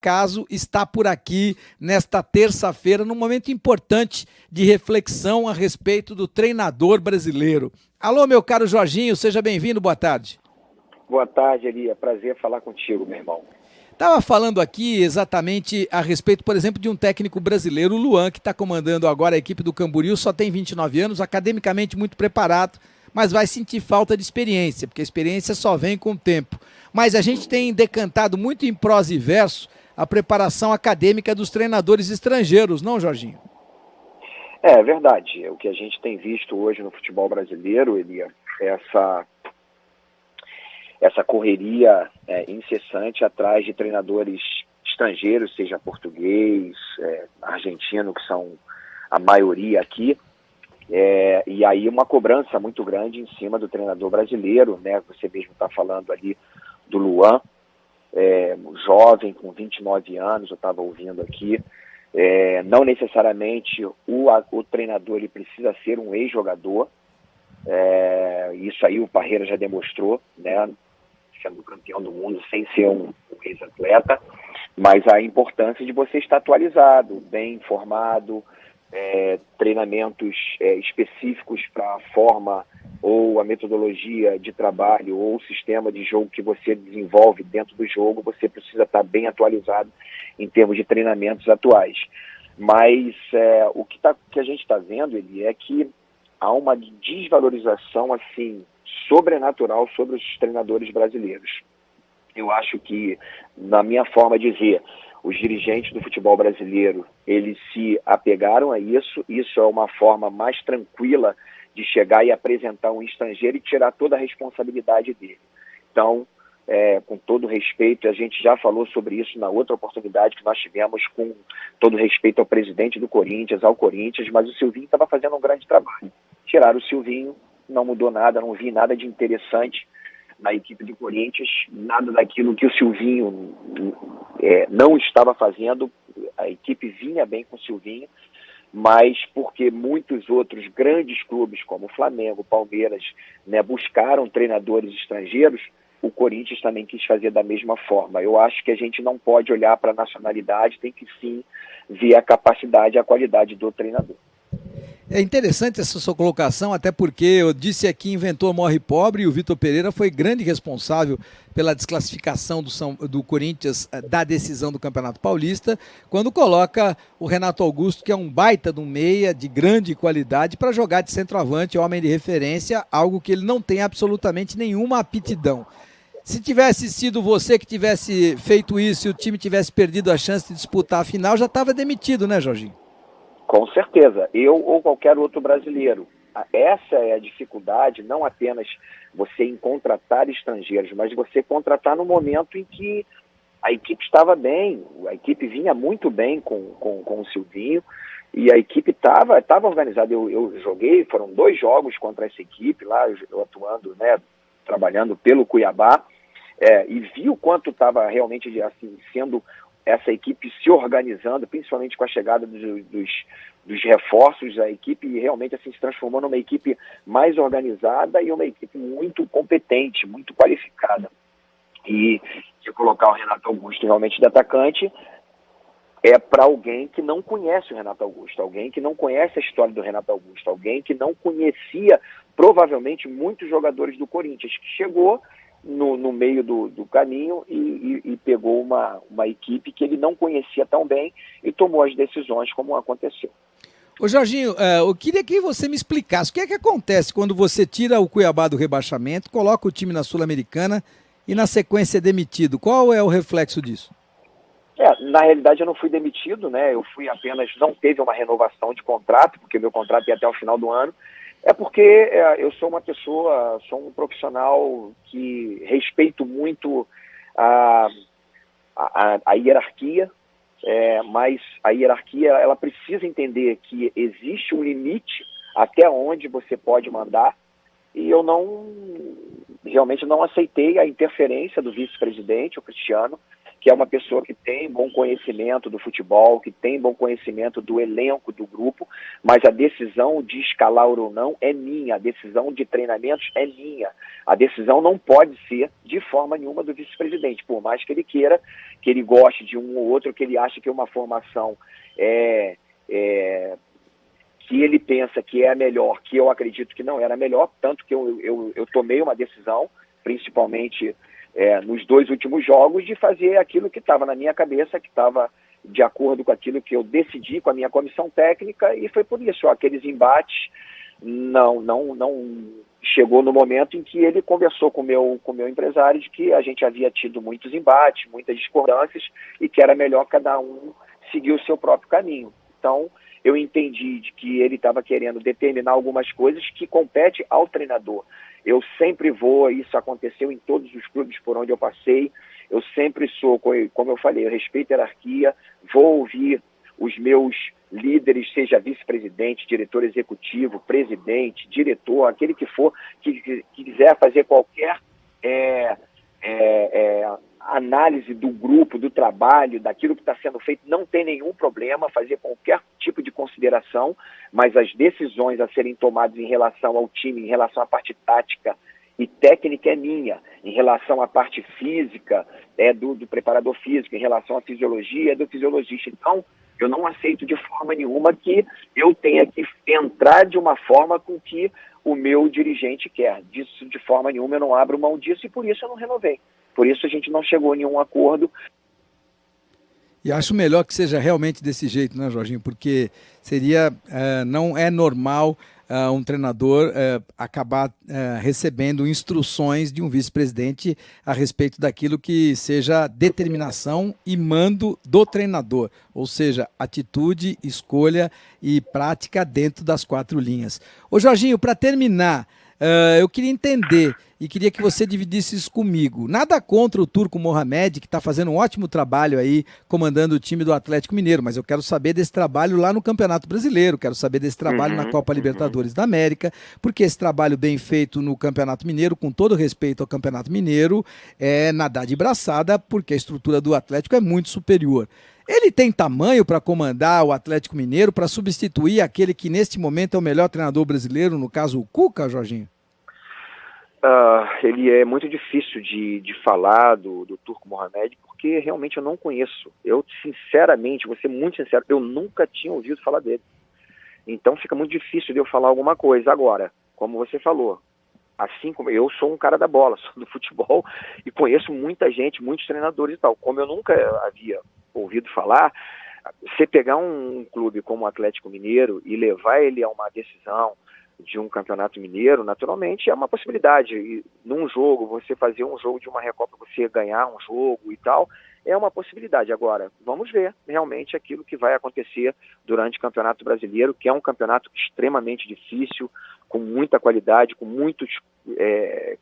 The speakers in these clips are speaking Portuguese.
Caso está por aqui nesta terça-feira, num momento importante de reflexão a respeito do treinador brasileiro. Alô, meu caro Jorginho, seja bem-vindo, boa tarde. Boa tarde, Elia. Prazer falar contigo, meu irmão. Estava falando aqui exatamente a respeito, por exemplo, de um técnico brasileiro, o Luan, que está comandando agora a equipe do Camboriú, só tem 29 anos, academicamente muito preparado, mas vai sentir falta de experiência, porque a experiência só vem com o tempo. Mas a gente tem decantado muito em prosa e verso a preparação acadêmica dos treinadores estrangeiros, não, Jorginho? É verdade. O que a gente tem visto hoje no futebol brasileiro, Elia, é essa correria incessante atrás de treinadores estrangeiros, seja português, argentino, que são a maioria aqui, e aí uma cobrança muito grande em cima do treinador brasileiro, né? Você mesmo está falando ali do Luan, jovem, com 29 anos, eu estava ouvindo aqui. Não necessariamente o treinador ele precisa ser um ex-jogador, isso aí o Parreira já demonstrou, né? Sendo campeão do mundo sem ser um ex-atleta, mas a importância de você estar atualizado, bem informado, treinamentos específicos para a forma ou a metodologia de trabalho ou o sistema de jogo que você desenvolve dentro do jogo, você precisa estar bem atualizado em termos de treinamentos atuais. Mas o que a gente está vendo, ele é que há uma desvalorização assim sobrenatural sobre os treinadores brasileiros. Eu acho que, na minha forma de ver, os dirigentes do futebol brasileiro, eles se apegaram a isso. Isso é uma forma mais tranquila de chegar e apresentar um estrangeiro e tirar toda a responsabilidade dele. Então, com todo respeito, a gente já falou sobre isso na outra oportunidade que nós tivemos, com todo respeito ao presidente do Corinthians, ao Corinthians, mas o Silvinho estava fazendo um grande trabalho. Tiraram o Silvinho, não mudou nada, não vi nada de interessante na equipe do Corinthians, nada daquilo que o Silvinho não estava fazendo. A equipe vinha bem com o Silvinho, mas porque muitos outros grandes clubes, como o Flamengo, Palmeiras, né, buscaram treinadores estrangeiros, o Corinthians também quis fazer da mesma forma. Eu acho que a gente não pode olhar para a nacionalidade, tem que sim ver a capacidade e a qualidade do treinador. É interessante essa sua colocação, até porque eu disse aqui, inventor morre pobre, e o Vitor Pereira foi grande responsável pela desclassificação do Corinthians da decisão do Campeonato Paulista, quando coloca o Renato Augusto, que é um baita de um meia de grande qualidade, para jogar de centroavante, homem de referência, algo que ele não tem absolutamente nenhuma aptidão. Se tivesse sido você que tivesse feito isso e o time tivesse perdido a chance de disputar a final, já estava demitido, né, Jorginho? Com certeza, eu ou qualquer outro brasileiro. Essa é a dificuldade, não apenas você em contratar estrangeiros, mas você contratar no momento em que a equipe estava bem, a equipe vinha muito bem com o Silvinho, e a equipe estava organizada. Eu joguei, foram 2 jogos contra essa equipe lá, eu atuando, né, trabalhando pelo Cuiabá, e vi o quanto estava realmente assim, sendo essa equipe se organizando, principalmente com a chegada dos reforços. A equipe realmente assim, se transformou numa equipe mais organizada e uma equipe muito competente, muito qualificada. E de colocar o Renato Augusto realmente de atacante para alguém que não conhece o Renato Augusto, alguém que não conhece a história do Renato Augusto, alguém que não conhecia provavelmente muitos jogadores do Corinthians, que chegou no meio do caminho e pegou uma equipe que ele não conhecia tão bem e tomou as decisões como aconteceu. Ô Jorginho, eu queria que você me explicasse o que é que acontece quando você tira o Cuiabá do rebaixamento, coloca o time na Sul-Americana e na sequência é demitido. Qual é o reflexo disso? Na realidade eu não fui demitido, né? Eu fui apenas, não teve uma renovação de contrato, porque meu contrato ia até o final do ano. Porque eu sou uma pessoa, sou um profissional que respeito muito a hierarquia, mas a hierarquia ela precisa entender que existe um limite até onde você pode mandar, e eu realmente não aceitei a interferência do vice-presidente, o Cristiano, que é uma pessoa que tem bom conhecimento do futebol, que tem bom conhecimento do elenco do grupo, mas a decisão de escalar ou não é minha, a decisão de treinamentos é minha. A decisão não pode ser, de forma nenhuma, do vice-presidente, por mais que ele queira, que ele goste de um ou outro, que ele ache que uma formação que ele pensa que é a melhor, que eu acredito que não era a melhor, tanto que eu tomei uma decisão, principalmente nos 2 últimos jogos, de fazer aquilo que estava na minha cabeça, que estava de acordo com aquilo que eu decidi com a minha comissão técnica, e foi por isso, aqueles embates não chegou no momento em que ele conversou com o meu empresário de que a gente havia tido muitos embates, muitas discordâncias, e que era melhor cada um seguir o seu próprio caminho. Então, eu entendi de que ele estava querendo determinar algumas coisas que compete ao treinador. Eu sempre vou, isso aconteceu em todos os clubes por onde eu passei, eu sempre sou, como eu falei, eu respeito a hierarquia, vou ouvir os meus líderes, seja vice-presidente, diretor executivo, presidente, diretor, aquele que for, que quiser fazer qualquer análise do grupo, do trabalho, daquilo que está sendo feito, não tem nenhum problema fazer qualquer tipo de consideração, mas as decisões a serem tomadas em relação ao time, em relação à parte tática e técnica é minha, em relação à parte física é do preparador físico, em relação à fisiologia é do fisiologista. Então, eu não aceito de forma nenhuma que eu tenha que entrar de uma forma com que o meu dirigente quer. Disso, de forma nenhuma, eu não abro mão disso e por isso eu não renovei. Por isso a gente não chegou a nenhum acordo. E acho melhor que seja realmente desse jeito, né, Jorginho? Porque seria, não é normal um treinador acabar recebendo instruções de um vice-presidente a respeito daquilo que seja determinação e mando do treinador, ou seja, atitude, escolha e prática dentro das 4 linhas. Ô Jorginho, para terminar, eu queria entender e queria que você dividisse isso comigo. Nada contra o Turco Mohamed, que está fazendo um ótimo trabalho aí, comandando o time do Atlético Mineiro, mas eu quero saber desse trabalho lá no Campeonato Brasileiro, quero saber desse trabalho na Copa Libertadores da América, porque esse trabalho bem feito no Campeonato Mineiro, com todo respeito ao Campeonato Mineiro, é nadar de braçada, porque a estrutura do Atlético é muito superior. Ele tem tamanho para comandar o Atlético Mineiro, para substituir aquele que neste momento é o melhor treinador brasileiro, no caso o Cuca, Jorginho? Ele é muito difícil de falar do Turco Mohamed, porque realmente eu não conheço. Eu, sinceramente, vou ser muito sincero, eu nunca tinha ouvido falar dele. Então fica muito difícil de eu falar alguma coisa. Agora, como você falou, assim como eu sou um cara da bola, sou do futebol e conheço muita gente, muitos treinadores e tal. Como eu nunca havia ouvido falar, você pegar um clube como o Atlético Mineiro e levar ele a uma decisão de um campeonato mineiro, naturalmente é uma possibilidade. E num jogo, você fazer um jogo de uma Recopa, você ganhar um jogo e tal, é uma possibilidade. Agora, vamos ver realmente aquilo que vai acontecer durante o Campeonato Brasileiro, que é um campeonato extremamente difícil, com muita qualidade, com muitos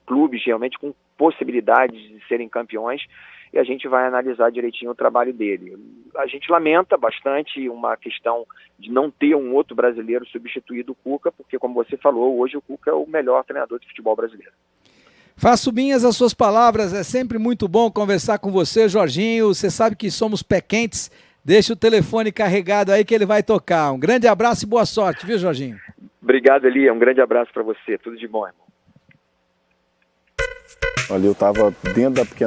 clubes realmente com possibilidades de serem campeões, e a gente vai analisar direitinho o trabalho dele. A gente lamenta bastante uma questão de não ter um outro brasileiro substituído o Cuca, porque, como você falou, hoje o Cuca é o melhor treinador de futebol brasileiro. Faço minhas as suas palavras, é sempre muito bom conversar com você, Jorginho. Você sabe que somos pé quentes, deixa o telefone carregado aí que ele vai tocar. Um grande abraço e boa sorte, viu, Jorginho? Obrigado, Elia, um grande abraço para você, tudo de bom, irmão. Ali eu estava dentro da pequena